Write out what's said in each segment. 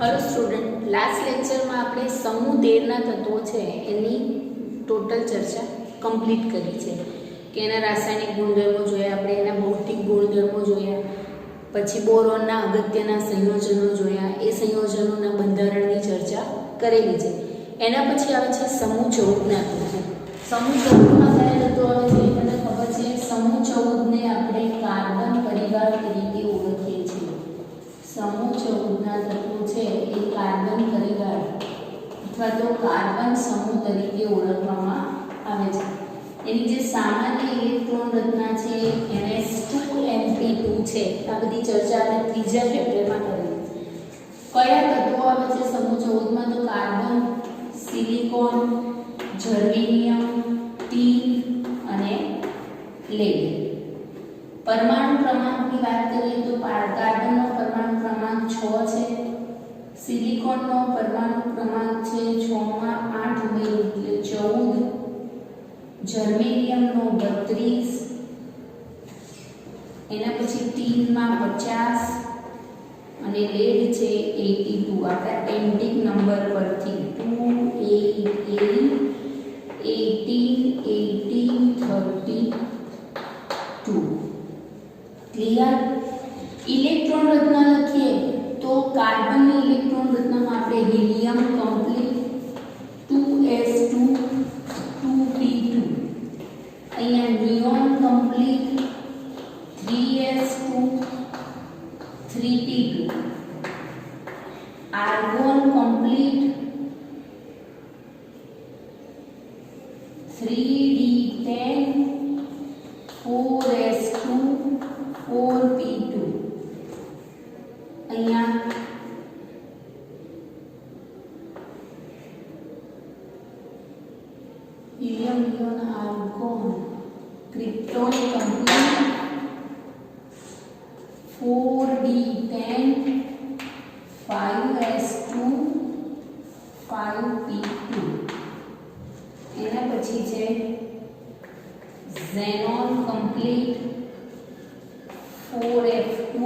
Hello student, last lecture में આપણે સમૂહ 13 ના તત્વો છે એની ટોટલ ચર્ચા કમ્પ્લીટ કરી છે કે એના રાસાયણિક ગુણધર્મો જોયા, આપણે એના ભૌતિક ગુણધર્મો જોયા, પછી બોરોનના અગત્યના સંયોજનો જોયા, એ સંયોજનોના બંધારણની ચર્ચા કરેલી છે। એના પછી આવે છે સમૂહ 14 ના તત્વો। સમૂહ 14 માં કયા તત્વો આવે છે તમને ખબર છે? સમૂહ 14 ને આપણે કાર્બન પરિવાર તરીકે ઓળખીએ છીએ। समूह 14 ના તત્વો છે એ કાર્બન પરિવાર અથવા તો કાર્બન સમૂહ તરીકે ઓળખવામાં આવે છે। એની જે સામાન્ય ઇલેક્ટ્રોન રચના છે NS2np2 છે। આ બધી ચર્ચા આપણે ત્રીજા ચેપ્ટરમાં કરી। કયા તત્વો આવે છે સમૂહ 14 માં? તો કાર્બન, સિલિકોન, જર્મેનિયમ, ટીન અને લેડ। परमाणु क्रमांक की बात करिए तो कार्बन नो परमाणु क्रमांक 6 છે, सिलिकॉन नो परमाणु क्रमांक છે 6 માં 8 ઉમેરો એટલે 14, जर्मेनियम नो 32, એના પછી ટીન માં 50 અને લેડ છે 82। આપણા એન્ટિક નંબર પરથી 2 8 18 18 32। क्लियर? इलेक्ट्रॉन रचना लखीए तो कार्बन ની इलेक्ट्रॉन रचनाમાં આપણે हीलियम कंप्लीट 2s2 2p2, અહીંયા neon complete 3s2 3p2, argon complete 3d10 4s2 4p2, અહીંયા helium neon argon krypton complete 4d10 5s2 5p2, એના પછી છે xenon complete 4f2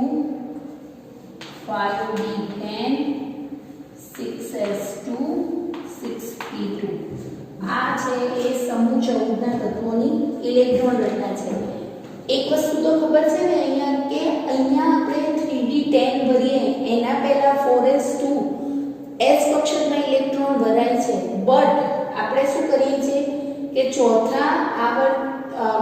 5d10 6s2 6p2। આ છે એ સમૂહ 14 ના તત્વોની ઇલેક્ટ્રોન રચના છે। એક વસ્તુ તો ખબર છે ને અહીંયા કે અહીંયા આપણે 3d10 ભરીએ એના પહેલા 4s2 s કક્ષકમાં ઇલેક્ટ્રોન ભરાય છે, બટ આપણે શું કરીએ છીએ કે ચોથા આવર્ત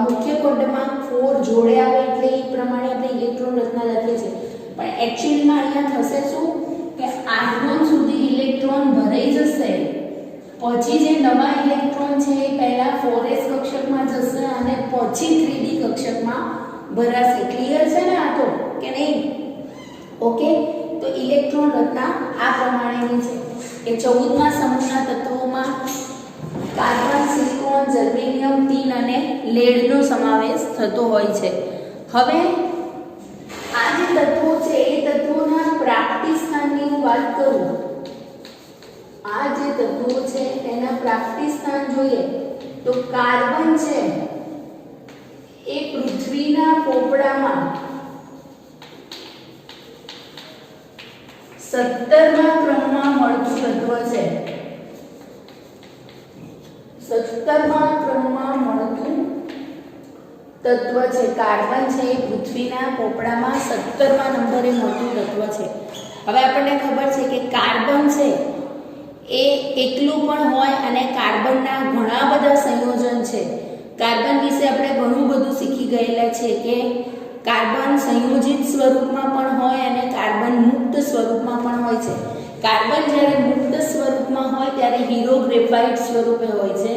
મુખ્ય ક્વોન્ટમમાં 4 જોડે આવે એટલે એ પ્રમાણે આપણે ઇલેક્ટ્રોન રચના લખીએ છીએ, પણ એક્ચ્યુઅલીમાં અહીંયા થશે શું કે આર્ગોન સુધી ઇલેક્ટ્રોન ભરાઈ જશે, પછી જે નવા ઇલેક્ટ્રોન છે એ પહેલા 4s કક્ષકમાં જશે અને પછી 3d કક્ષકમાં ભરાશે। ક્લિયર છે ને આ તો કે નહીં? ઓકે, તો ઇલેક્ટ્રોન રચના આ પ્રમાણેની છે કે 14મા સમૂહના તત્વોમાં કાર્બન, સિલિકોન, જર્મેનિયમ, ટીન અને લેડનો સમાવેશ થતો હોય છે। હવે આ જે તત્વો છે એ તત્વોના પ્રાપ્તિ સ્થાનની હું વાત કરું, આ જે તત્વો છે તેના પ્રાપ્તિ સ્થાન જોઈએ તો કાર્બન છે એ પૃથ્વીના પોપડામાં 17મા ક્રમમાં મળતું તત્વ છે। 17મા ક્રમમાં મળતું તત્વ છે કાર્બન છે એ પૃથ્વીના પોપડામાં 17મા નંબરે મળતું તત્વ છે। હવે આપણને ખબર છે કે કાર્બન છે એ એકલું પણ હોય અને કાર્બનના ઘણા બધા સંયોજન છે। કાર્બન વિશે આપણે ઘણું બધું શીખી ગયેલા છે કે કાર્બન સંયોજિત સ્વરૂપમાં પણ હોય અને કાર્બન મુક્ત સ્વરૂપમાં પણ હોય છે। કાર્બન જ્યારે મુક્ત સ્વરૂપમાં હોય ત્યારે હીરો ગ્રેફાઇટ સ્વરૂપે હોય છે,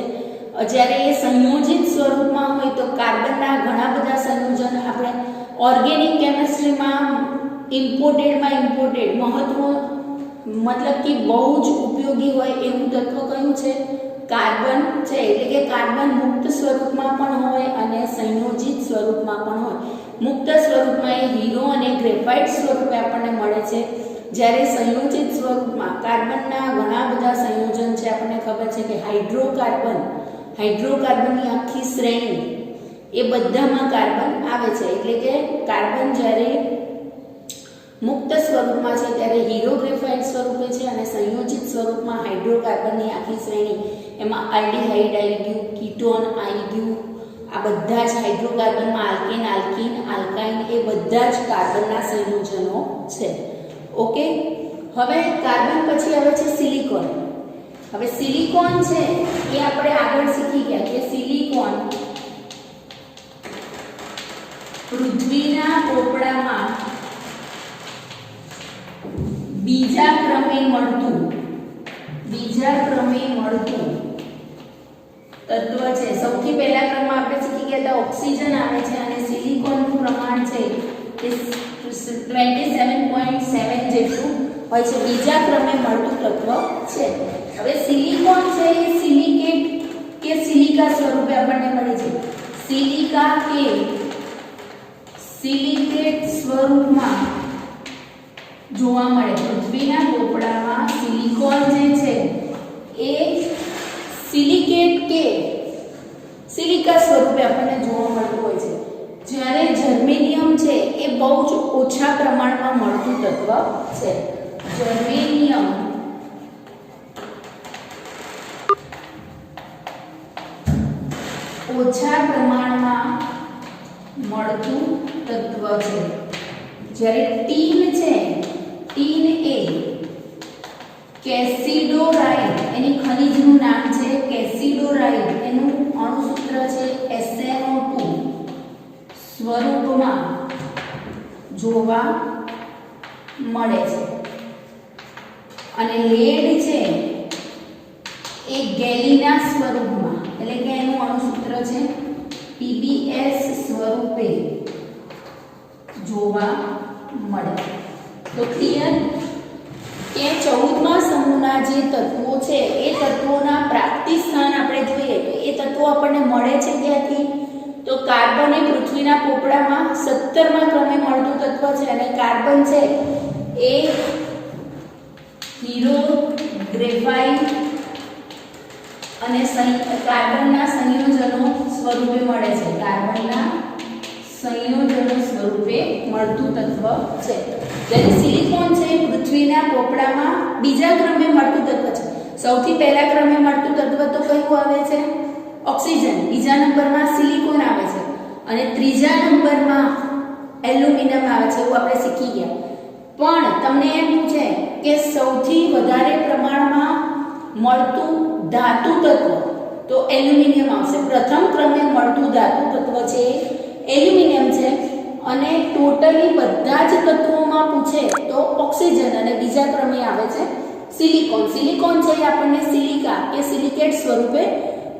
જ્યારે એ સંયોજિત સ્વરૂપમાં હોય તો કાર્બનના ઘણા બધા સંયોજન આપણે ઓર્ગેનિક કેમિસ્ટ્રીમાં ઇમ્પોર્ટેડ મહત્વ मतलब कि बहुत ज उपयोगी હોય એવું તત્વ કયું છે? કાર્બન છે। એટલે કે કાર્બન મુક્ત સ્વરૂપમાં પણ હોય અને સંયોજિત સ્વરૂપમાં પણ હોય। મુક્ત સ્વરૂપમાં એ હીરો અને ગ્રેફાઇટ સ્વરૂપે આપણને મળે છે, જ્યારે સંયોજિત સ્વરૂપમાં કાર્બનના ઘણા બધા સંયોજન છે। આપણને ખબર છે કે હાઇડ્રોકાર્બનની આખી શ્રેણી એ બધામાં કાર્બન આવે છે। એટલે કે કાર્બન જ્યારે મુક્ત સ્વરૂપમાં છે ત્યારે હીરો ગ્રેફાઇટ સ્વરૂપે છે, અને સંયોજિત સ્વરૂપમાં હાઇડ્રોકાર્બનની આખી શ્રેણી, એમાં આલ્ડીહાઇડ આવી ગયું, કીટોન આવી ગયું, આ બધા જ હાઇડ્રોકાર્બનમાં આલ્કેન, આલ્કીન, આલ્કાઇન એ બધા જ કાર્બનના સંયોજનો છે. ઓકે, હવે કાર્બન પછી આવે છે સિલિકોન. હવે સિલિકોન છે એ આપણે આગળ શીખી ગયા કે સિલિકોન પૃથ્વીના પોપડામાં બીજા ક્રમે મળતું તત્વ છે. સૌથી પહેલા ક્રમમાં આપણે શીખી ગયા હતા ઓક્સિજન આવે છે, અને સિલિકોનનું પ્રમાણ છે એ 27.7 જેટલું હોય છે. બીજા ક્રમે મળતું તત્વ છે. હવે સિલિકોન છે એ સિલિકેટ કે સિલિકા સ્વરૂપે આપણને મળે છે. સિલિકા કે સિલિકેટ સ્વરૂપમાં જોવા મળે. પૃથ્વીના પોપડામાં સિલિકોન જે છે એ સિલિકેટ કે સિલિકા સ્વરૂપે આપણને જોવા મળતું હોય છે. જ્યારે જર્મેનિયમ છે એ બહુ જ ઓછા પ્રમાણમાં મળતું તત્વ છે. જર્મેનિયમ ઓછા પ્રમાણમાં મળતું તત્વ છે. જ્યારે ટીન છે, ટીન એ કેસિડોરાઇડ, એની ખનિજનું નામ છે કેસિડોરાઇડ, એનું અણુસૂત્ર છે SnO2 સ્વરૂપમાં જોવા મળે છે. અને લેડ છે એ ગેલિના સ્વરૂપમાં, એટલે કે એનું અણુસૂત્ર છે PbS સ્વરૂપે જોવા મળે. તો ક્લિયર કે 14મા સમૂહના જે તત્વો છે એ તત્વોના પ્રાપ્તિ સ્થાન આપણે જોઈએ તો એ તત્વો આપણને મળે છે ક્યાંથી? તો કાર્બન એ પૃથ્વીના પોપડામાં 17મા ક્રમે મળતું તત્વ છે, અને કાર્બન છે એ હીરો, ગ્રેફાઇટ અને કાર્બનના સંયોજનો સ્વરૂપે મળે છે. કાર્બનના સંયોજનો સ્વરૂપે મળતું તત્વ છે. જ્યારે સિલિકોન છે પૃથ્વીના પોપડામાં બીજા ક્રમે મળતું તત્વ છે. સૌથી પહેલા ક્રમે મળતું તત્વ તો કયું આવે છે? ઓક્સિજન. બીજા નંબરમાં સિલિકોન આવે છે, અને ત્રીજા નંબરમાં એલ્યુમિનિયમ આવે છે. એવું આપણે શીખી ગયા. પણ તમને એમ પૂછે કે સૌથી વધારે પ્રમાણમાં મળતું ધાતુ તત્વ, તો એલ્યુમિનિયમ આવશે. પ્રથમ ક્રમે મળતું ધાતુ તત્વ છે એલ્યુમિનિયમ છે, અને ટોટલી બધા જ તત્વોમાં પૂછે તો ઓક્સિજન, અને બીજા ક્રમે આવે છે સિલિકોન. સિલિકોન છે એ આપણને સિલિકા કે સિલિકેટ સ્વરૂપે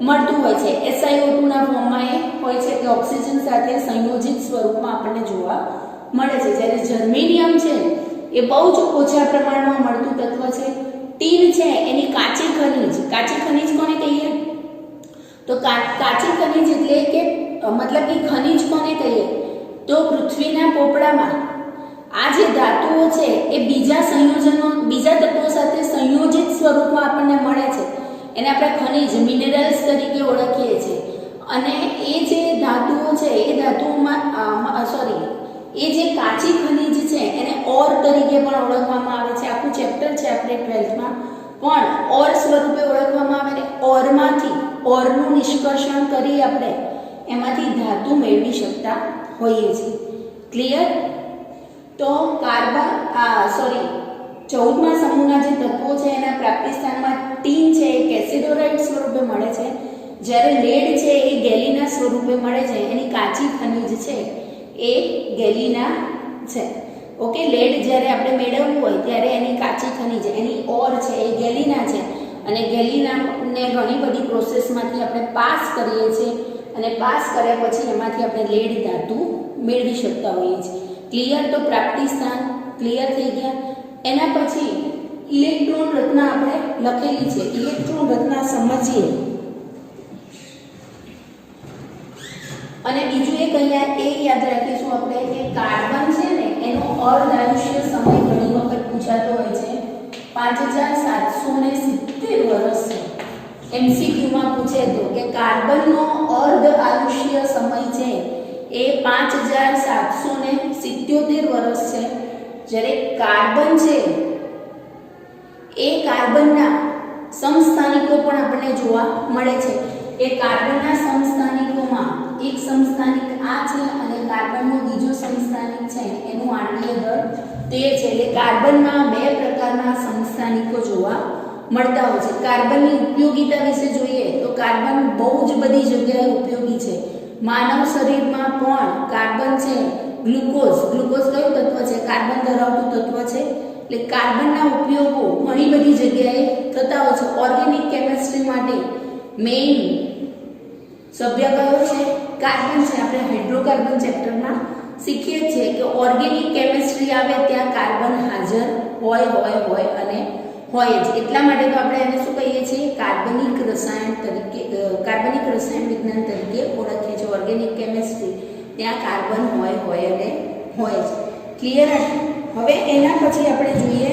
મળતું હોય છે. SiO2 ના ફોર્મમાં એ હોય છે કે ઓક્સિજન સાથે સંયોજિત સ્વરૂપમાં આપણને જોવા મળે છે. જ્યારે જર્મેનિયમ છે એ બહુ જ ઓછા પ્રમાણમાં મળતું તત્વ છે. ટીન છે એની કાચી ખનિજ. કાચી ખનિજ કોને કહીએ? તો કાચી ખનિજ એટલે કે મતલબ કે ખનિજ કોને કહીએ? તો પૃથ્વીના પોપડામાં આ જે ધાતુઓ છે એ બીજા તત્વો સાથે સંયોજિત સ્વરૂપમાં આપણને મળે છે. એને આપણે ખનિજ, મિનરલ્સ તરીકે ઓળખીએ છીએ. અને એ જે ધાતુઓ છે એ ધાતુઓમાં એ જે કાચી ખનિજ છે એને ઓર તરીકે પણ ઓળખવામાં આવે છે. આખું ચેપ્ટર છે આપણે 12થમાં, પણ ઓર સ્વરૂપે ઓળખવામાં આવે. ઓરનું નિષ્કર્ષણ કરી આપણે એમાંથી ધાતુ મેળવી શકતા હોઈએ છીએ. ક્લિયર? તો 14મા સમૂહના જે તત્વો છે એના પ્રાપ્તિ સ્થાનમાં ટીન છે એ કેસિડોરાઇડ સ્વરૂપે મળે છે, જ્યારે લેડ છે એ ગેલિના સ્વરૂપે મળે છે. એની કાચી ખનિજ છે એ ગેલિના છે. ઓકે, લેડ જ્યારે આપણે મેળવવું હોય ત્યારે એની કાચી ખનિજ, એની ઓર છે એ ગેલિના છે, અને ગેલિનાને ઘણી બધી પ્રોસેસમાંથી આપણે પાસ કરીએ છીએ, અને પાસ કર્યા પછી એમાંથી આપણે લેડ ધાતુ મેળવી શકતા હોઈએ છીએ. ક્લિયર? તો પ્રાપ્તિ સ્થાન ક્લિયર થઈ ગયા. એના પછી ઇલેક્ટ્રોન રચના આપણે લખેલી છે. ઇલેક્ટ્રોન રચના સમજીએ. અને બીજું એક અહીંયા એ યાદ રાખીશું આપણે કે કાર્બન છે ને એનો અર્ધ આયુષ્ય સમય ઘણી વખત પૂછાતો હોય છે 5770 વર્ષ છે. MCQમાં પૂછે તો કે કાર્બનનો અર્ધ આયુષ્ય સમય છે એ 5770 વર્ષ છે. જ્યારે કાર્બન છે એ કાર્બનના સમસ્થાનિકો પણ આપણને જોવા મળે છે. એ કાર્બનના સમસ્થાનિકોમાં એક સમસ્થાનિક આ છે અને કાર્બનનો બીજો સમસ્થાનિક છે એનું આણ્વીય દળ 13 છે. એટલે કાર્બનમાં બે પ્રકારના સમસ્થાનિકો જોવા મળતા હોય છે. કાર્બનની ઉપયોગિતા વિશે જોઈએ તો કાર્બન બહુ જ બધી જગ્યાએ ઉપયોગી છે. માનવ શરીરમાં પણ કાર્બન છે, ગ્લુકોઝ કયું તત્વ છે? કાર્બન ધરાવતું તત્વ છે. એટલે કાર્બનના ઉપયોગો ઘણી બધી જગ્યાએ થતા હોય છે. ઓર્ગેનિક કેમિસ્ટ્રી માટે મેઇન સભ્ય કયો છે? કાર્બન છે. આપણે હાઇડ્રોકાર્બન ચેપ્ટરમાં શીખીએ છીએ કે ઓર્ગેનિક કેમિસ્ટ્રી આવે ત્યાં કાર્બન હાજર હોય અને હોય જ. એટલા માટે તો આપણે એને શું કહીએ છીએ? કાર્બનિક રસાયણ વિજ્ઞાન તરીકે ઓળખીએ છીએ. ઓર્ગેનિક કેમિસ્ટ્રી ત્યાં કાર્બન હોય અને હોય જ. ક્લિયર? હવે એના પછી આપણે જોઈએ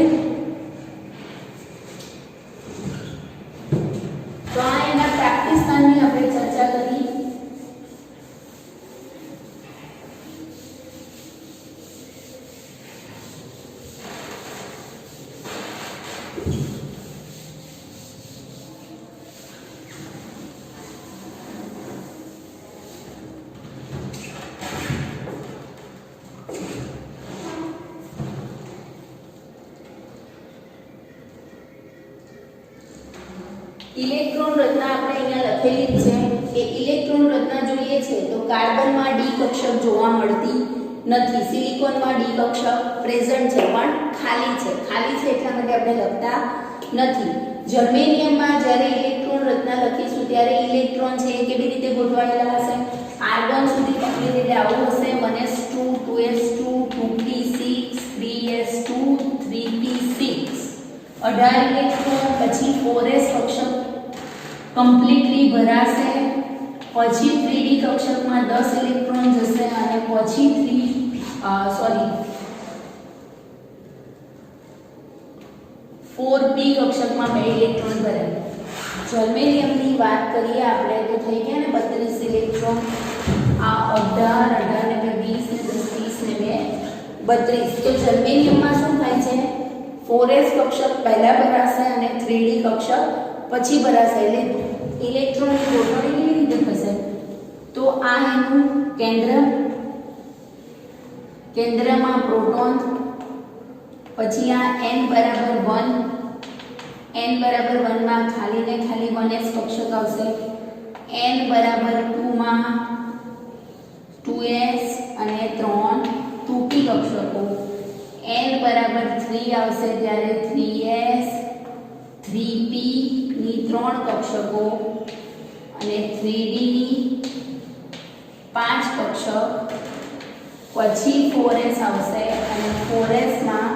તો આ એના પ્રાપ્તિસ્થાનની આપણે ચર્ચા કરી. ઇલેક્ટ્રોન રચના આપણે અહીંયા લખેલી જ છે કે ઇલેક્ટ્રોન રચના જોઈએ છે તો કાર્બનમાં ડી કક્ષક જોવા મળતી નથી. સિલિકોનમાં ડી કક્ષક પ્રેઝન્ટ છે પણ ખાલી છે એટલા માટે આપણે લખતા નથી. જર્મેનિયમમાં જ્યારે ઇલેક્ટ્રોન રચના લખીશું ત્યારે ઇલેક્ટ્રોન છે એ કેવી રીતે ગોઠવાયેલા હશે? આર્ગોન સુધી પકડી એટલે આવું હશે 1s2 2s2 2p6 3s2 3p6 18 electron. પછી 4s કક્ષક કમ્પ્લીટલી ભરાશે. પછી 3d કક્ષકમાં 10 ઇલેક્ટ્રોન જશે અને પછી 4p કક્ષકમાં 2 ઇલેક્ટ્રોન ભરાય. જર્મેનિયમની વાત કરીએ આપણે તો થઈ ગયા ને 32 ઇલેક્ટ્રોન. આ 18 ને 20 ને 10 30 ને 32. તો જર્મેનિયમમાં શું થાય છે? 4s કક્ષક પહેલા ભરાશે અને 3d કક્ષક પછી ભરાશે. એટલે ઇલેક્ટ્રોનની ગોઠવણી કેવી રીતે થશે? તો આ એનું કેન્દ્રમાં પ્રોટોન, પછી આ n બરાબર 1 માં ખાલી 1s કક્ષક આવશે. n બરાબર 2 માં 2s અને 2p કક્ષકો. n બરાબર 3 આવશે ત્યારે 3s 3p ની 3 કક્ષકો અને 3d ની 5 કક્ષક. પછી 4s આવશે અને 4s માં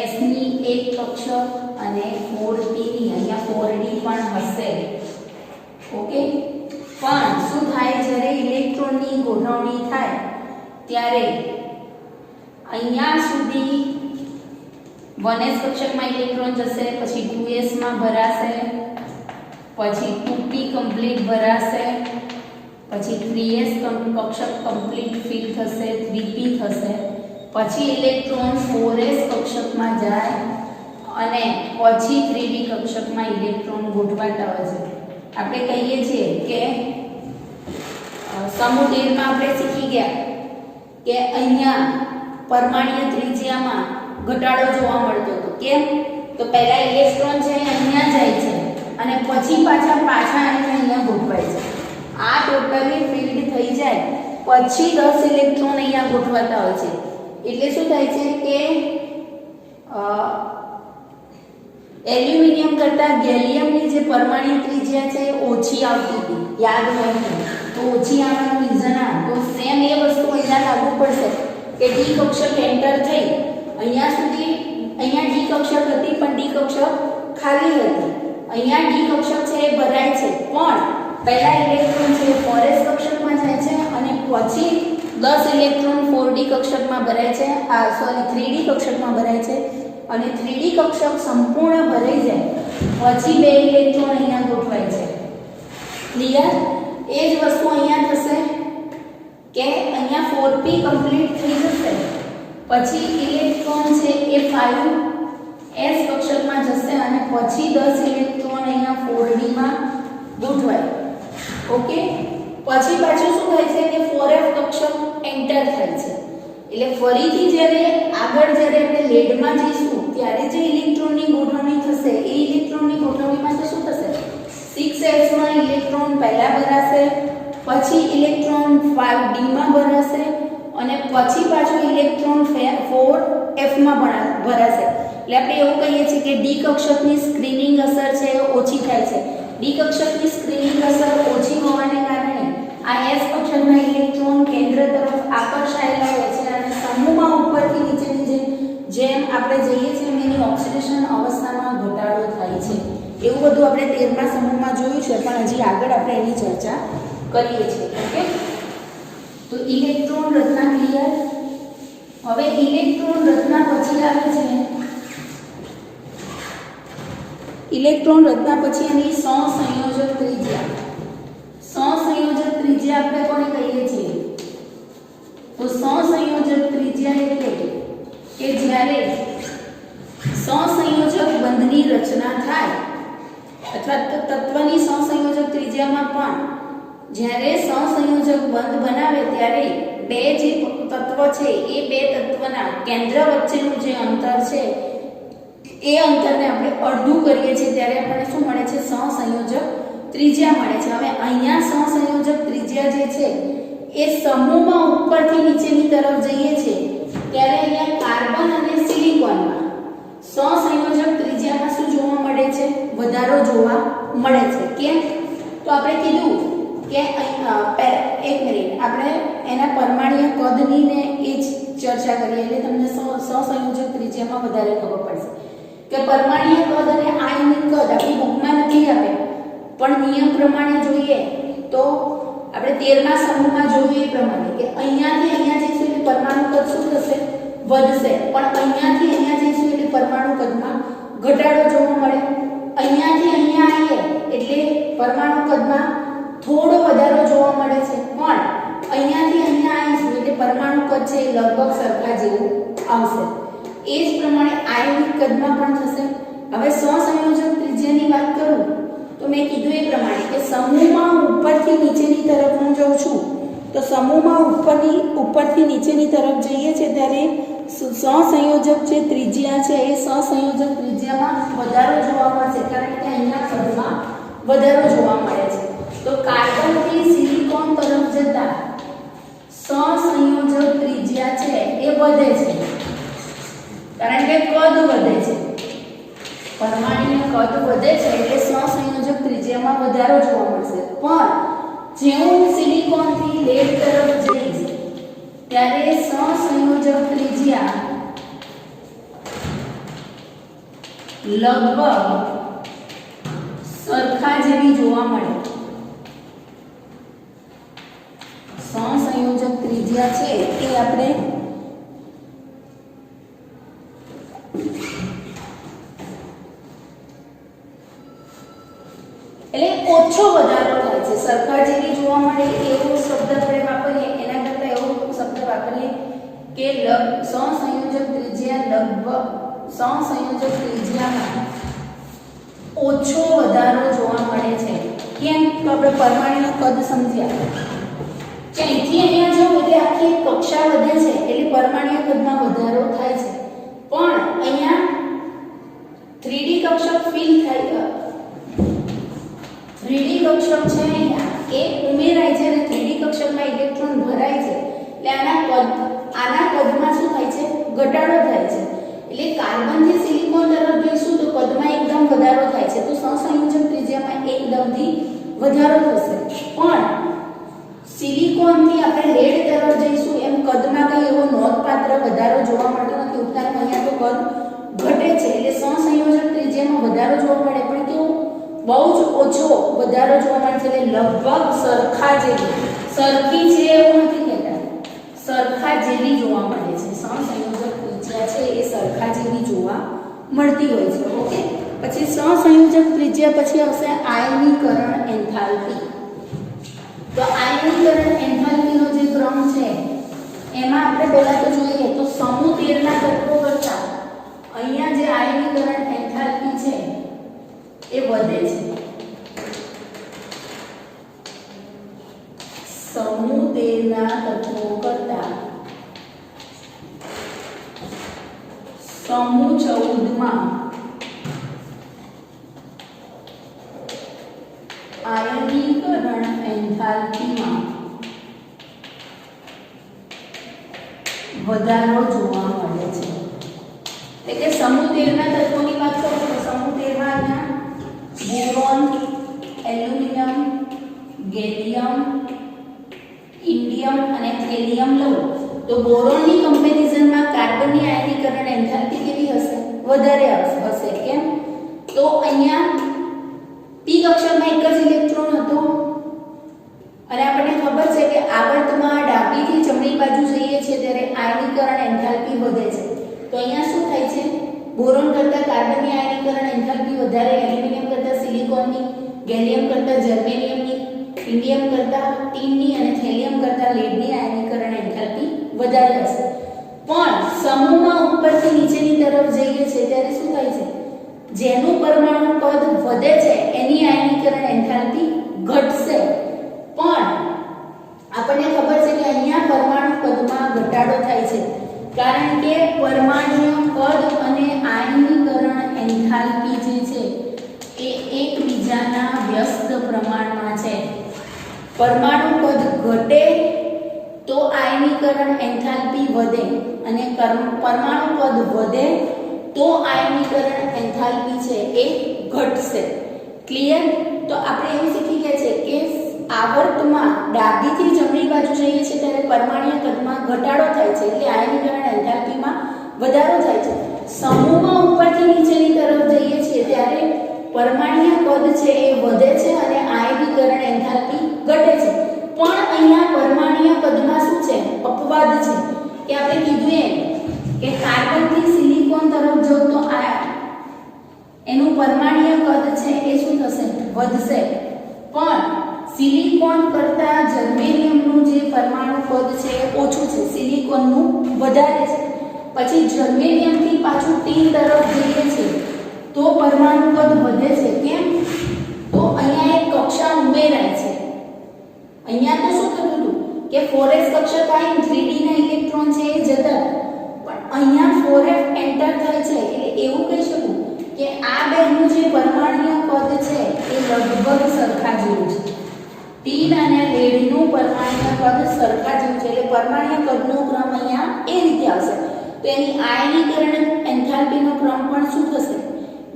s ની 1 કક્ષક અને 4p ની અહીંયા 4d પણ હશે. ઓકે. પણ શું થાય જ્યારે ઇલેક્ટ્રોનની ગોઠવણી થાય ત્યારે અહીંયા સુધી 1s કક્ષકમાં ઇલેક્ટ્રોન જશે, પછી 2s માં ભરાશે, પછી 2p કમ્પ્લીટ ભરાશે, પછી 3s કક્ષક કમ્પ્લીટ ફિલ થશે, 3p થશે, પછી ઇલેક્ટ્રોન 4s કક્ષકમાં જાય અને પછી 3d કક્ષકમાં ઇલેક્ટ્રોન ગોઠવાતા હોય છે. આપણે કહીએ છીએ કે સમૂહ 13 માં આપણે શીખી ગયા કે અહીંયા પરમાણ્વીય ત્રિજ્યામાં ઘટાડો જોવા મળતો હતો. કેમ? તો પહેલા ઇલેક્ટ્રોન છે અહીંયા જાય છે અને પછી પાછા અહીંયા ગોઠવાય છે. આ ટોટલી ફિલ્ડ થઈ જાય પછી 10 ઇલેક્ટ્રોન અહીંયા ગોઠવાતા હોય છે. એટલે શું થાય છે કે એલ્યુમિનિયમ કરતા ગેલિયમની જે પરમાણ્વીય ત્રિજ્યા છે ઓછી આવતી હતી. યાદ હોય તો ઓછી આવવાનું રીઝન આ. તો સેમ એ વસ્તુ અહીંયા લાગુ પડશે કે ડી કક્ષક એન્ટર થઈ અહીંયા સુધી. અહીંયા ડી કક્ષક હતી પણ ડી કક્ષક ખાલી હતી. અહીંયા ડી કક્ષક છે એ ભરાય છે પણ પહેલા ઇલેક્ટ્રોન છે 4s કક્ષકમાં જાય છે અને પછી 10 ઇલેક્ટ્રોન 4d કક્ષકમાં ભરાય છે. 3d કક્ષકમાં ભરાય છે અને 3d કક્ષક સંપૂર્ણ ભરાઈ જાય પછી 2 ઇલેક્ટ્રોન અહીંયા ગોઠવાય છે. ક્લિયર? એ જ વસ્તુ અહીંયા થશે કે અહીંયા 4p કમ્પ્લીટ થઈ જશે પછી ઇલેક્ટ્રોન છે એ 5s કક્ષકમાં જશે અને પછી 10 ઇલેક્ટ્રોન અહીંયા 4d માં ગોઠવાય. ઓકે, પછી પાછું શું થાય છે કે 4f કક્ષક એન્ટર થાય છે. એટલે ફરીથી જ્યારે આગળ જ્યારે આપણે લેડમાં જઈશું ત્યારે જે ઇલેક્ટ્રોનની ગોઠવણી થશે એ ઇલેક્ટ્રોનની ગોઠવણીમાં તો શું થશે, 6s માં ઇલેક્ટ્રોન પહેલા ભરાશે, પછી ઇલેક્ટ્રોન 5d માં ભરાશે અને પછી પાછું ઇલેક્ટ્રોન 4f માં ભરાશે. એટલે આપણે એવું કહીએ છીએ કે ડી કક્ષકની સ્ક્રીનિંગ અસર છે એ ઓછી થાય છે. ડી કક્ષકની સ્ક્રીનિંગ અસર ઓછી હોવાને કારણે આ s કક્ષકના ઇલેક્ટ્રોન કેન્દ્ર તરફ આકર્ષાયેલા હોય છે અને સમૂહમાં ઉપરથી નીચેની જેમ આપણે જઈએ છીએ એની ઓક્સિડેશન અવસ્થામાં ઘટાડો થાય છે. એવું બધું આપણે 13મા સમૂહમાં જોયું છે, પણ હજી આગળ આપણે એની ચર્ચા કરીએ છીએ. ઓકે, તો ઇલેક્ટ્રોન રચના ક્લિયર. હવે ઇલેક્ટ્રોન રચના પછી આવે છે ઇલેક્ટ્રોન રચના પછી એની સહસંયોજક ત્રિજ્યા. સહસંયોજક ત્રિજ્યા આપણે કોને કહીએ છીએ? તો સહસંયોજક ત્રિજ્યા એટલે કે જ્યારે સહસંયોજક બંધની રચના થાય અથવા તો તત્વની સહસંયોજક ત્રિજ્યામાં પણ જ્યારે સહસંયોજક બંધ બનાવે ત્યારે બે જે તત્વ છે એ બે તત્વના કેન્દ્ર વચ્ચેનું જે અંતર છે એ અંતરને આપણે અડધું કરીએ છીએ ત્યારે આપણને શું મળે છે? સહસંયોજક ત્રિજ્યા મળે છે. હવે અહીંયા સહસંયોજક ત્રિજ્યા જે છે એ સમૂહમાં ઉપરથી નીચેની તરફ જઈએ છે ત્યારે અહીંયા કાર્બન અને સિલિકોનમાં સહસંયોજક ત્રિજ્યામાં શું જોવા મળે છે? વધારો જોવા મળે છે. કેમ? તો આપણે કીધું કે એક મિનિટ આપણે એના પરમાણ્વીય કદની ને એ જ ચર્ચા કરીએ એટલે તમને સહસંયોજક ત્રિજ્યામાં વધારે ખબર પડશે કે પરમાણ્વીય કદ અને આયનિક કદ આપણી બુકમાં નથી આવે, પણ નિયમ પ્રમાણે જોઈએ તો આપણે 13મા સમૂહમાં જોયું એ પ્રમાણે કે અહીંયાથી અહીંયા જઈશું એટલે પરમાણુ કદ શું થશે? વધશે. પણ અહીંયાથી અહીંયા જઈશું એટલે પરમાણુ કદમાં ઘટાડો જોવા મળે. અહીંયાથી અહીંયા આવીએ એટલે પરમાણુ કદમાં થોડો વધારો જોવા મળે છે, પણ અહીંયાથી અહીંયા આવીશું એટલે પરમાણુ કદ છે એ લગભગ સરખા જેવું આવશે. એ જ પ્રમાણે આયનિક કદમાં પણ થશે. હવે સહસંયોજક ત્રિજ્યાની વાત કરું તો મેં કીધું એ પ્રમાણે કે સમૂહમાં ઉપરથી નીચેની તરફ હું જાઉં છું તો સમૂહમાં ઉપરથી નીચેની તરફ જઈએ છે ત્યારે સહસંયોજક જે ત્રિજ્યા છે એ સહસંયોજક ત્રિજ્યામાં વધારો જોવા મળશે કારણ કે અહીંયા કદમાં વધારો જોવા મળે છે. તો કાર્બનથી સિલિકોન તરફ જતા સહસંયોજક ત્રિજ્યા છે એ વધે છે કારણ કે કદ વધે છે. પરમાણુનું કદ વધે છે એટલે સહસંયોજક ત્રિજ્યામાં વધારો જોવા મળશે. પણ જેવું સિલિકોનથી લેડ તરફ જઈશ ત્યારે સહસંયોજક ત્રિજ્યા લગભગ સરખા જેવી જોવા મળે. સહસંયોજક ત્રિજ્યા છે એ આપણે એટલે ઓછો વધારો થાય છે. સરખા જેવી જોવા મળે એવો શબ્દ આપણે વાપરીએ એના કરતાં એવો શબ્દ વાપરીએ કે સહસંયોજક ત્રિજ્યામાં ઓછો વધારો જોવા મળે છે. કેમ? તો આપણે પરમાણુનું કદ સમજ્યા કે અહીંથી અહીંયા જો એટલે આખી કક્ષા વધે છે એટલે પરમાણુ કદમાં વધારો થાય છે. પણ અહીંયા 3D કક્ષક ફીલ થાય 3D કક્ષક છે અહીંયા એ ઉમેરાય છે અને 3D કક્ષકમાં ઇલેક્ટ્રોન ભરાય છે એટલે આના કદમાં શું થાય છે? ઘટાડો થાય છે. એટલે કાર્બનથી સિલિકોન તરફ જઈશું તો કદમાં એકદમ વધારો થાય છે તો સહસંયોજક ત્રિજ્યામાં એકદમથી વધારો થશે. પણ સિલિકોનથી આપણે લેડ તરફ જઈશું એમ કદમાં કંઈ એવો નોંધપાત્ર વધારો જોવા મળતો નથી. ઉપરાંત અહીંયા તો કદ ઘટે છે એટલે સહસંયોજક ત્રિજ્યામાં વધારો જોવા મળે પણ કેવું? બહુ જ ઓછો વધારો જોવા મળે છે. એટલે લગભગ સરખા જેવી, સરખી છે એવું નથી કહેતા, સરખા જેવી જોવા મળે છે. સહસંયોજક ત્રિજ્યા છે એ સરખા જેવી જોવા મળતી હોય છે. ઓકે, પછી સહસંયોજક ત્રિજ્યા પછી આવશે આયનીકરણ એન્થાલ્પી. તો આયનીકરણ એન્થાલ્પીનો જે ક્રમ છે એમાં આપણે પહેલા તો જોઈએ તો સમૂહ 13 ના તત્વો કરતા અહીંયા જે આયનીકરણ એન્થાલ્પી છે એ વધે છે. સમૂહ 13 ના તત્વો કરતા સમૂહ 14 માં આયનીકરણ એન્થાલ્પીમાં વધારો જોવા મળે છે. એટલે કે સમૂહ 13 ના તત્વોની વાત કરું તો સમૂહ 13 માં અહીંયા બોરોન, એલ્યુમિનિયમ, ગેલિયમ, ઇન્ડિયમ અને થેલિયમ લઉં તો બોરોનની કમ્પેરિઝનમાં કાર્બનની આયનીકરણ એન્થાલ્પી કેવી હશે? વધારે હશે. કેમ? તો અહીંયા p કક્ષકમાં એક જ ઇલેક્ટ્રોન હતો અને આપણને ખબર છે કે આવર્તમાં ડાબીથી જમણી બાજુ જઈએ છીએ ત્યારે આયનીકરણ એન્થાલ્પી વધે છે. તો અહીંયા શું થાય છે? બોરોન કરતા કાર્બનની આયનીકરણ એન્થાલ્પી વધારે, એલ્યુમિનિયમ કરતા સિલિકોનની, ગેલિયમ કરતા જર્મેનિયમની, ઇન્ડિયમ કરતા ટીનની અને થેલિયમ કરતા લેડની આયનીકરણ એન્થાલ્પી વધારે હશે. પણ સમૂહમાં ઉપરથી નીચેની તરફ જઈએ છીએ ત્યારે શું થાય છે? જેનું પરમાણુ કદ વધે છે એની આયનીકરણ એન્થાલ્પી ઘટશે. પણ આપણને ખબર છે કે અહીંયા પરમાણુ કદમાં ઘટાડો થાય છે કારણ કે પરમાણુ કદ અને આયનીકરણ એન્થાલ્પી જે છે એ એકબીજાના વ્યસ્ત પ્રમાણમાં છે. પરમાણુ કદ ઘટે તો આયનીકરણ એન્થાલ્પી વધે અને પરમાણુ કદ વધે તો આયનીકરણ એન્થાલ્પી છે એ ઘટશે. ક્લિયર? તો આપણે એવું શીખી ગયા છે કે આવર્તમાં ડાબીથી જમણી બાજુ જઈએ છીએ ત્યારે પરમાણ્વીય કદમાં ઘટાડો થાય છે એટલે આયનીકરણ એન્થાલ્પીમાં વધારો થાય છે. સમૂહમાં ઉપરથી નીચેની તરફ જઈએ છીએ ત્યારે પરમાણ્વીય કદ છે એ વધે છે અને આયનીકરણ એન્થાલ્પી ઘટે છે. પણ અહીંયા પરમાણ્વીય કદમાં શું છે? અપવાદ છે કે આપણે કીધું એમ કે કાર્બનથી સિલિકોન તરફ જવું તો એનું પરમાણ્વીય કદ છે એ શું થશે? વધશે. પણ સિલિકોન કરતા જર્મેનિયમનું જે પરમાણુ કદ છે એ ઓછું છે, સિલિકોનનું વધારે છે. પછી જર્મેનિયમથી પાછું ટીન તરફ જઈએ છીએ તો પરમાણુ કદ વધે છે. કેમ? તો અહીંયા એક કક્ષા ઉમેરાય છે. અહીંયા તો શું થતું હતું કે 4s કક્ષક આવીને 3d ના ઇલેક્ટ્રોન છે એ જતા, પણ અહીંયા 4f એન્ટર થાય છે એટલે એવું કહી શકું કે આ બેનું જે પરમાણ્વીય કદ છે એ લગભગ સરખા જેવું છે. ટીન અને લેડનું પરમાણ્વીય કદ સરખા જેવું છે એટલે પરમાણ્વીય કદનો ક્રમ અહીંયા એ રીતે આવશે. તો એની આયનીકરણ એન્થાલ્પીનો ક્રમ પણ શું થશે?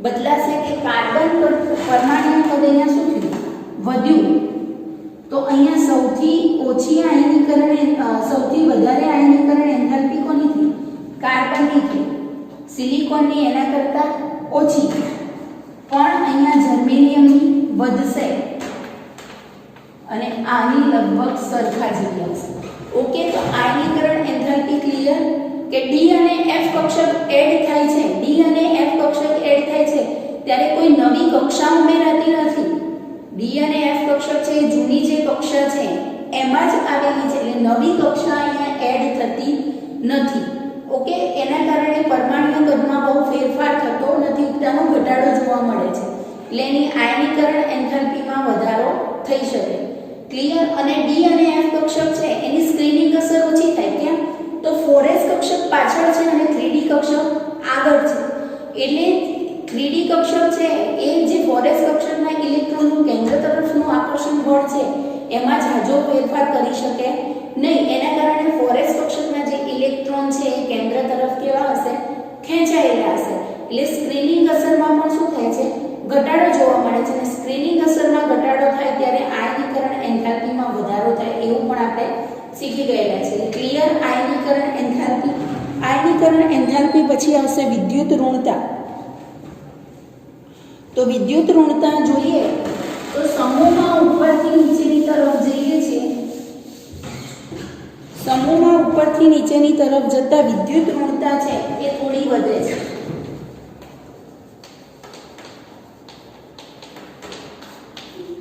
બદલાશે કે કાર્બન પર પરમાણ્વીય કદ અહીંયા શું થયું? વધ્યું. તો અહીંયા સૌથી વધારે આયનીકરણ એન્થાલ્પી કોની થઈ? કાર્બનની થઈ. સિલિકોનની એના કરતા ઓછી. પણ અહીંયા જર્મેનિયમની વધશે અને આની લગભગ સરખા જેવી આવશે. ઓકે, તો આયનીકરણ એન્થાલ્પી ક્લિયર કે ડી અને એફ કક્ષક એડ થાય છે. ડી અને એફ કક્ષક એડ થાય છે ત્યારે કોઈ નવી કક્ષા ઉમેરાતી નથી. ડી અને એફ કક્ષક છે જૂની જે કક્ષા છે એમાં જ આવેલી છે એટલે નવી કક્ષા અહીંયા એડ થતી નથી. ઓકે, એના કારણે પરમાણ્વીય કદમાં બહુ ફેરફાર થતો નથી, ઉલટાનો ઘટાડો જોવા મળે છે એટલે એની આયનીકરણ એન્થાલ્પીમાં વધારો થઈ શકે. ક્લિયર? અને ડી અને એફ કક્ષક છે એની સ્ક્રીનિંગ અસર ઓછી થાય. કેમ? તો 4s કક્ષક પાછળ છે અને 3d કક્ષક આગળ છે એટલે 3d કક્ષક છે એ જે 4s કક્ષકના ઇલેક્ટ્રોનનું કેન્દ્ર તરફનું આકર્ષણ બળ છે એમાં ઝાઝો ફેરફાર કરી શકે નહીં. એના કારણે 4s કક્ષકના જે ઇલેક્ટ્રોન છે એ કેન્દ્ર તરફ કેવા હશે? ખેંચાયેલા હશે. એટલે સ્ક્રીનિંગ અસરમાં પણ શું થાય છે? ઘટાડો જોવા મળે છે. અને સ્ક્રીનિંગ અસરમાં ઘટાડો થાય ત્યારે આયનીકરણ એન્થાલ્પીમાં વધારો થાય એવું પણ આપણે શીખી ગયેલા છે. ક્લિયર? આયનીકરણ એન્થાલ્પી. આયનીકરણ એન્થાલ્પી પછી આવશે વિદ્યુત ઋણતા. તો વિદ્યુત ઋણતા જોઈએ તો સમૂહમાં ઉપરથી નીચેની તરફ જઈએ છીએ. સમૂહમાં ઉપરથી નીચેની તરફ જતા વિદ્યુત ઋણતા છે એ થોડી વધે છે.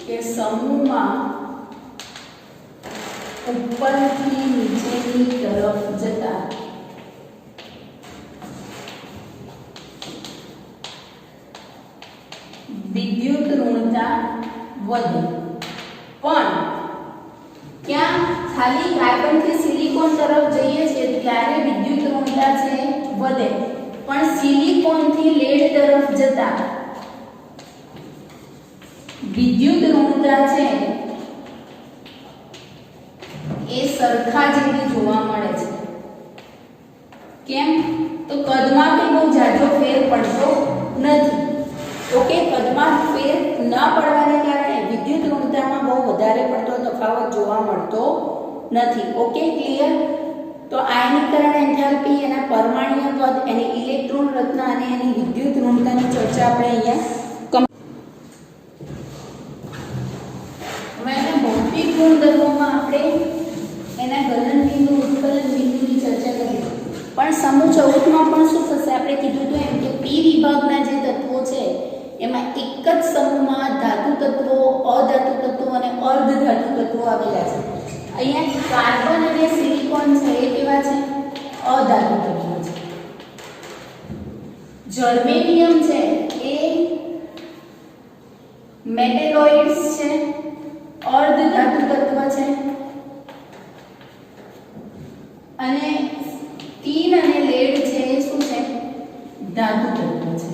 કે સમૂહમાં ઉપરથી નીચેની તરફ જતા વિદ્યુત ઋણતા વધે. પણ ક્યાં ખાલી કાર્બન થી સિલિકોન તરફ જઈએ છીએ ત્યારે વિદ્યુત ઋણતા છે વધે, પણ સિલિકોન થી લેડ તરફ જતા વિદ્યુત ઋણતા છે એ સરખા જેવી જોવા મળે છે. કેમ? તો કદમાં કે બહુ જાજો ફેર પડતો નથી. ઓકે, કદમાં ફેર ન પડવાને કારણે વિદ્યુત ઋણતામાં બહુ વધારે પડતો તફાવત જોવા મળતો નથી. Okay, clear? તો આયનીકરણ એન્થાલ્પી, એના પરમાણ્વીય કદ, એની ઇલેક્ટ્રોન રચના અને એની વિદ્યુત ઋણતાની ચર્ચા આપણે અહીંયા હવે એના ભૌતિક ગુણધર્મોમાં આપણે એના ગલન બિંદુ, ઉત્કલન બિંદુની ચર્ચા કરી. પણ સમૂહ 14 માં પણ શું થશે? આપણે કીધું તો એમ કે પી વિભાગના જે તત્વો છે એમાં એક જ સમૂહમાં ધાતુ તત્વો, અધાતુ તત્વો અને અર્ધ ધાતુ તત્વો આવેલા છે. અહીંયા કાર્બન અને સિલિકોન છે એ કેવા છે? અધાતુ તત્વો છે. જર્મેનિયમ છે એ મેટેલોઇડ્સ છે, અર્ધ ધાતુ તત્વ છે. અને ટીન અને લેડ છે એ શું છે? ધાતુ તત્વ છે.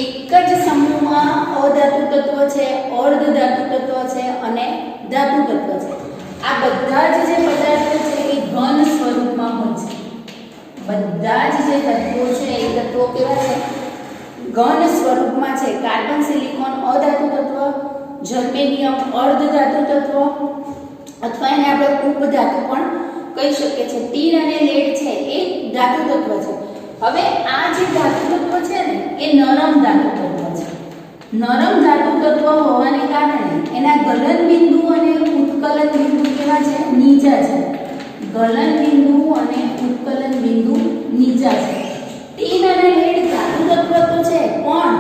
એક જ સમૂહમાં અધાતુ તત્વ છે, અર્ધ ધાતુ તત્વ છે અને ધાતુ તત્વ છે. આ બધા જ જે પદાર્થો છે એ ઘન સ્વરૂપમાં હોય છે. બધા જ જે તત્વો છે એ તત્વો કેવા છે? ઘન સ્વરૂપમાં છે. કાર્બન, સિલિકોન અધાતુ તત્વ, જર્મેનિયમ અર્ધ ધાતુ તત્વ, અથવા એને આપણે ઉપધાતુ પણ કહી શકીએ છીએ. ટીન અને લેડ છે એ ધાતુ તત્વ છે. હવે આ જે ધાતુ તત્વ છે ને એ નરમ ધાતુ તત્વ છે. નરમ ધાતુ તત્વ હોવાને કારણે એના ગલન બિંદુ અને ઉત્કલન બિંદુ કેવા છે? નીચા છે. ગલન બિંદુ અને ઉત્કલન બિંદુ નીચા છે. ટીન અને લેડ ધાતુ તત્વ તો છે પણ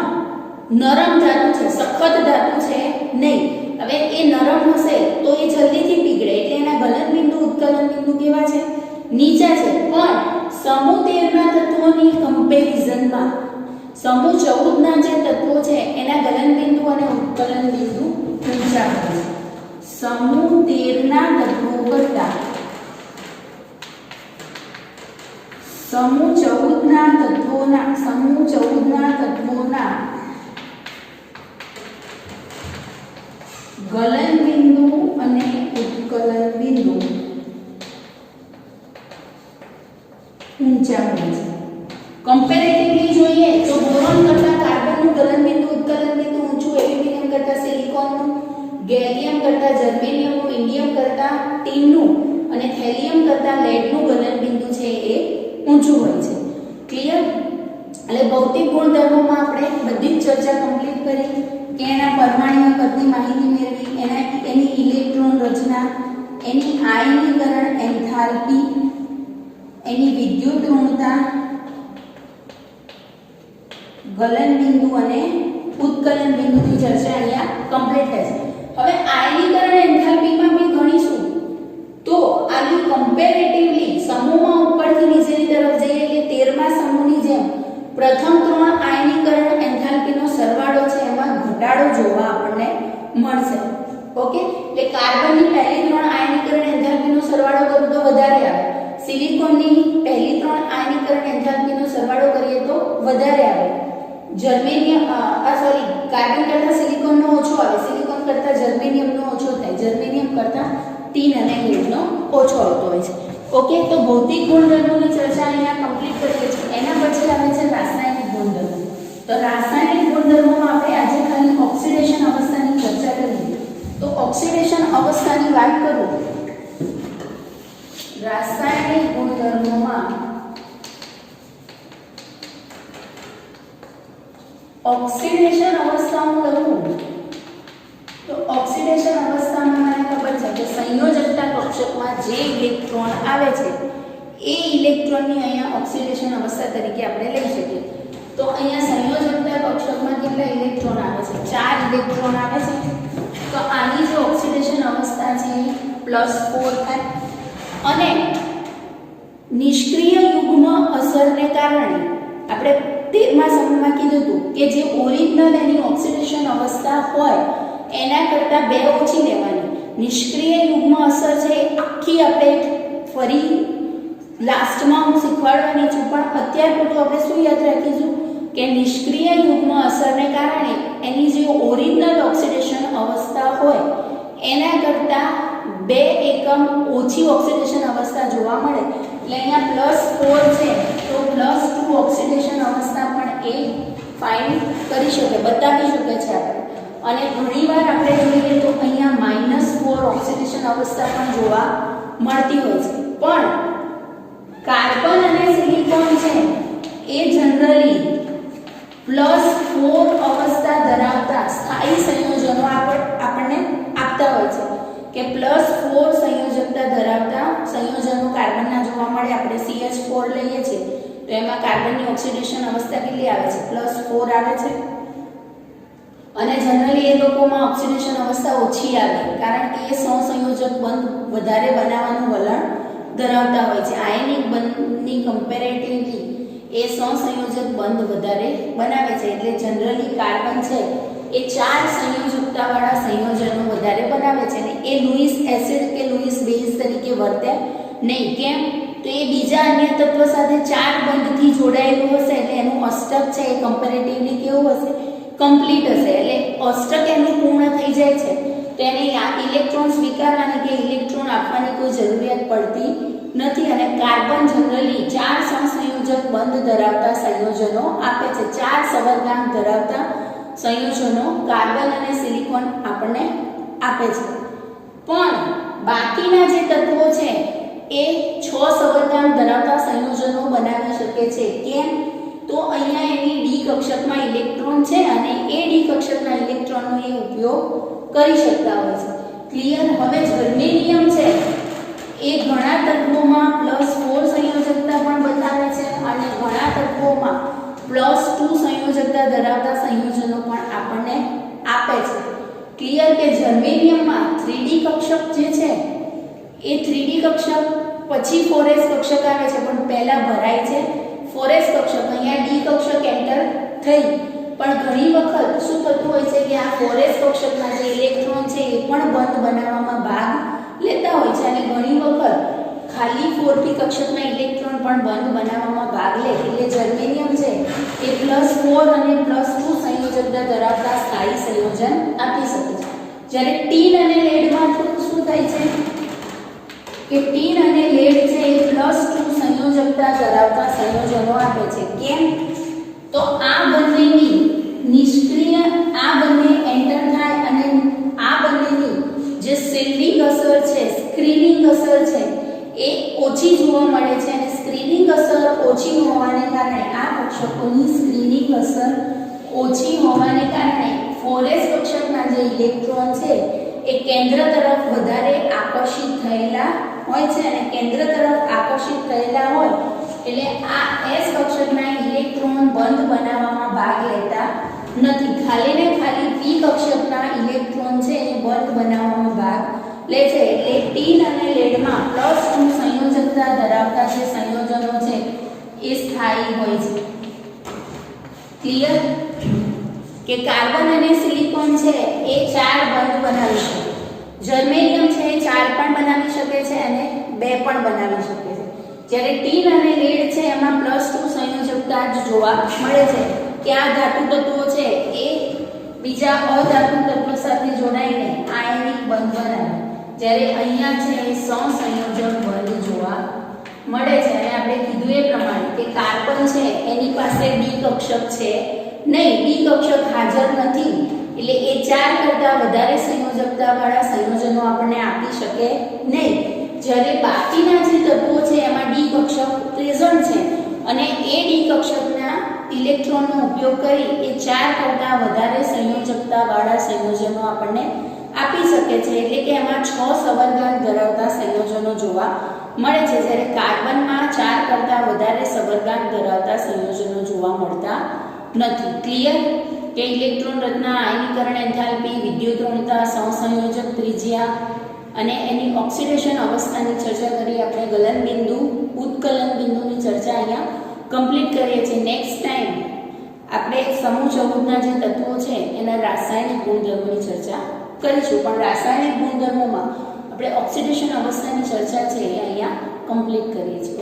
નરમ ધાતુ છે, સખત ધાતુ છે નહીં. હવે એ નરમ હશે તો એ જલ્દીથી પીગળે, એટલે એના ગલન બિંદુ, ઉત્કલન બિંદુ કેવા છે? નીચા છે. પણ સમૂહ 13 ના તત્વોની કમ્પેરિઝનમાં સમૂહ 14 ના જે તત્વો છે એના ગલન બિંદુ અને ઉત્કલન બિંદુ ઊંચા હોય છે. સમૂહ 13 ના તત્વો કરતા સમૂહ 14 ના તત્વોના ગલન બિંદુ અને ઉત્કલન બિંદુ ઊંચા હોય છે. કમ્પેરેટિવલી જોઈએ તો બોરોન કરતા કાર્બનનું ગલન બિંદુ, ઉત્કલન બિંદુ ઊંચું, એલ્યુમિનિયમ કરતા સિલિકોનનું, ગેલિયમ કરતા જર્મેનિયમનું, ઇન્ડિયમ કરતા ટીનનું અને થેલિયમ કરતા લેડનું ગલન બિંદુ છે એ ઊંચું હોય છે. ક્લિયર? એટલે ભૌતિક ગુણધર્મોમાં આપણે બધી જ ચર્ચા કમ્પ્લીટ કરી કે એના પરમાણ્વીય કદની માહિતી મેળવી, એની ઇલેક્ટ્રોન રચના, એની આયનીકરણ એન્થાલ્પી, એની વિદ્યુત ઋણતા, ગલન બિંદુ અને ઉત્કલન બિંદુની ચર્ચા અહીંયા કમ્પ્લીટ થાય છે. હવે આયનીકરણ એન્થાલ્પીમાં બી ગણીશું તો આની કમ્પેરેટિવલી સમૂહમાં ઉપરથી નીચેની તરફ જઈએ એટલે 13મા સમૂહની જેમ પ્રથમ 3 આયનીકરણ એન્થાલ્પીનો સરવાળો છે એમાં ઘટાડો જોવા આપણને મળશે. ઓકે, એટલે કાર્બનની પહેલી 3 આયનીકરણ એન્થાલ્પીનો સરવાળો કરું તો વધારે આવે, સિલિકોનની પહેલી 3 આયનીકરણ એન્થાલ્પીનો સરવાળો કરીએ તો વધારે આવે, કાર્બન કરતા સિલિકોનનો ઓછો આવે, સિલિકોન કરતા જર્મેનિયમનો ઓછો થાય, જર્મેનિયમ કરતા ટીન અને લેડનો ઓછો આવતો હોય છે. ઓકે, તો ભૌતિક ગુણધર્મોની ચર્ચા અહીંયા કમ્પ્લીટ કરીએ છીએ. એના પછી આવે છે રાસાયણિક ગુણધર્મો. તો રાસાયણિક ગુણધર્મોમાં આપણે આજે ખાલી ઓક્સિડેશન અવસ્થાની ચર્ચા કરીએ. તો ઓક્સિડેશન અવસ્થાની વાત કરું, રાસાયણિક ગુણધર્મોમાં ઓક્સિડેશન અવસ્થામાં લખું તો ઓક્સિડેશન અવસ્થામાં મને ખબર છે કે સંયોજકતા કક્ષકમાં જે ઇલેક્ટ્રોન આવે છે એ ઇલેક્ટ્રોનની અહીંયા ઓક્સિડેશન અવસ્થા તરીકે આપણે લઈ શકીએ. તો અહીંયા સંયોજકતા કક્ષકમાં કેટલા ઇલેક્ટ્રોન આવે છે? 4 ઇલેક્ટ્રોન આવે છે. તો આની જે ઓક્સિડેશન અવસ્થા છે એ +4 થાય અને નિષ્ક્રિય યુગ્મ અસરને કારણે આપણે 13મા સમૂહમાં કીધું હતું કે જે ઓરિજિનલ એની ઓક્સિડેશન અવસ્થા હોય એના કરતાં 2 ઓછી લેવાની. નિષ્ક્રિય યુગ્મ અસર છે આખી આપણે ફરી લાસ્ટમાં હું શીખવાડવાની છું, પણ અત્યાર પૂરતું આપણે શું યાદ રાખીશું કે નિષ્ક્રિય યુગ્મ અસરને કારણે એની જે ઓરિજિનલ ઓક્સિડેશન અવસ્થા હોય એના કરતાં 2 એકમ ઓછી ઓક્સિડેશન અવસ્થા જોવા મળે. એટલે અહીંયા +4 છે તો +2 ઓક્સિડેશન અવસ્થા પણ એ ફાઇન્ડ કરી શકે, બતાવી શકે છે આપણે. અને ઘણીવાર આપણે જોઈએ તો અહીંયા -4 ઓક્સિડેશન અવસ્થા પણ જોવા મળતી હોય છે. પણ કાર્બન અને સિલિકોન છે એ જનરલી +4 અવસ્થા ધરાવતા સ્થાયી સંયોજનો આપણને આપતા હોય છે કે +4 સંયોજકતા ધરાવતા સંયોજનો કાર્બનના જોવા મળે. આપણે CH4 લઈએ છીએ તો એમાં કાર્બનની ઓક્સિડેશન અવસ્થા કેટલી આવે છે? +4 આવે છે. અને જનરલી એ લોકોમાં ઓક્સિડેશન અવસ્થા ઓછી આવે કારણ કે એ સહસંયોજક બંધ વધારે બનાવવાનું વલણ ધરાવતા હોય છે. આયનિક બંધની કમ્પેરેટિવલી એ સહસંયોજક બંધ વધારે બનાવે છે. એટલે જનરલી કાર્બન છે એ 4 સંયોજકતાવાળા સંયોજનો વધારે બનાવે છે અને એ લૂઇસ એસિડ કે લૂઇસ બેઝ તરીકે વર્તે નહીં. કેમ? તો એ બીજા અન્ય તત્વ સાથે 4 બંધથી જોડાયેલું હશે એટલે એનું અષ્ટક છે એ કમ્પેરેટિવલી કેવું હશે? કમ્પ્લીટ હશે. એટલે અષ્ટક એનું પૂર્ણ થઈ જાય છે તો એને ઇલેક્ટ્રોન સ્વીકારવાની કે ઇલેક્ટ્રોન આપવાની કોઈ જરૂરિયાત પડતી નથી. અને કાર્બન જનરલી 4 સહસંયોજક બંધ ધરાવતા સંયોજનો આપે છે. 4 સવર્ગાંક ધરાવતા સંયોજનો કાર્બન અને સિલિકોન આપણને આપે છે. પણ બાકીના જે તત્વો છે એ 6 સવર્ગાંક ધરાવતા સંયોજનો બનાવી શકે છે. કેમ? તો અહીંયા એની ડી કક્ષકમાં ઇલેક્ટ્રોન છે અને એ ડી કક્ષકના ઇલેક્ટ્રોનનો એ ઉપયોગ કરી શકતા હોય છે. ક્લિયર? હવે જર્મેનિયમ છે એ ઘણા તત્વોમાં +4 સંયોજકતા પણ બતાવે છે અને ઘણા તત્વોમાં +2 સંયોજકતા ધરાવતા સંયોજનો પણ આપણને આપે છે. ક્લિયર? કે જર્મેનિયમમાં 3D કક્ષક જે છે એ 3D કક્ષક પછી 4s કક્ષક આવે છે પણ પહેલા ભરાય છે 4s કક્ષક. અહીંયા ડી કક્ષક એન્ટર થઈ પણ ઘણી વખત શું થતું હોય છે કે આ 4s કક્ષકના જે ઇલેક્ટ્રોન છે એ પણ બંધ બનાવવામાં ભાગ લેતા હોય છે અને ઘણી વખત ખાલી 4p કક્ષકના ઇલેક્ટ્રોન પણ બંધ બનાવવામાં ભાગ લે. એટલે જર્મેનિયમ છે એ +4 અને +2 સંયોજકતા ધરાવતા સ્થાયી સંયોજન આપી શકે છે. જ્યારે ટીન અને લેડમાં શું થાય છે કે ટીન અને લેડ છે એ +2 સંયોજકતા ધરાવતા સંયોજનો આપે છે. કેમ? તો આ બંનેની નિષ્ક્રિય આ બંને એન્ટર થાય અને આ બંનેની જે શિલ્ડિંગ અસર છે, સ્ક્રીનિંગ અસર છે એ ઓછી જોવા મળે છે અને સ્ક્રીનિંગ અસર ઓછી હોવાને કારણે આ કક્ષકોની સ્ક્રીનિંગ અસર ઓછી હોવાને કારણે 4s કક્ષકના જે ઇલેક્ટ્રોન છે એ કેન્દ્ર તરફ વધારે આકર્ષિત થયેલા હોય છે અને કેન્દ્ર તરફ આકર્ષિત થયેલા હોય એટલે આ s કક્ષકના ઇલેક્ટ્રોન બંધ બનાવવામાં ભાગ લેતા નથી. ખાલી ને ખાલી p કક્ષકના ઇલેક્ટ્રોન છે એ બંધ બનાવવામાં ભાગ લે છે. એટલે ટીન અને લેડમાં +2 સંયોજકતા ધરાવતા જે સંયોજનો છે એ સ્થાયી હોય છે. ક્લિયર? કે કાર્બન અને સિલિકોન છે એ 4 બંધ બનાવી શકે. જર્મેનિયમ છે એ 4 પણ બનાવી શકે છે અને 2 પણ બનાવી શકે છે. જ્યારે ટીન અને લેડ છે એમાં +2 સંયોજકતા જ જોવા મળે છે કે આ ધાતુ તત્વો છે એ બીજા અધાતુ તત્વ સાથે જોડાઈને આયનિક બંધ બનાવે. જ્યારે અહીંયા છે એ સહસંયોજક બંધ જોવા મળે છે. અને આપણે કીધું એ પ્રમાણે કે કાર્બન છે એની પાસે ડી કક્ષક છે નહીં, ડી કક્ષક હાજર નથી એટલે એ 4 કરતાં વધારે સંયોજકતાવાળા સંયોજનો આપણને આપી શકે નહીં. જ્યારે બાકીના જે તત્વો છે એમાં ડી કક્ષક પ્રેઝન્ટ છે અને એ ડી કક્ષકના ઇલેક્ટ્રોનનો ઉપયોગ કરી એ 4 કરતાં વધારે સંયોજકતાવાળા સંયોજનો આપણને આપી શકે છે. એટલે કે એમાં 6 સવર્ગાંક ધરાવતા સંયોજનો જોવા મળે છે. જ્યારે કાર્બનમાં 4 કરતાં વધારે સવર્ગાંક ધરાવતા સંયોજનો જોવા મળતા નથી. ક્લિયર? કે ઇલેક્ટ્રોન રચના, આયનીકરણ એન્થાલ્પી, વિદ્યુતઋણતા, સહસંયોજક ત્રિજ્યા અને એની ઓક્સિડેશન અવસ્થાની ચર્ચા કરી આપણે. ગલનબિંદુ, ઉત્કલન બિંદુની ચર્ચા અહીંયા કમ્પ્લીટ કરીએ છીએ. નેક્સ્ટ ટાઈમ આપણે સમૂહ 14ના જે તત્વો છે એના રાસાયણિક ગુણધર્મોની ચર્ચા કરીશું. પણ રાસાયણિક ગુણધર્મોમાં આપણે ઓક્સિડેશન અવસ્થાની ચર્ચા છે એ અહીંયા કમ્પ્લીટ કરીએ છીએ.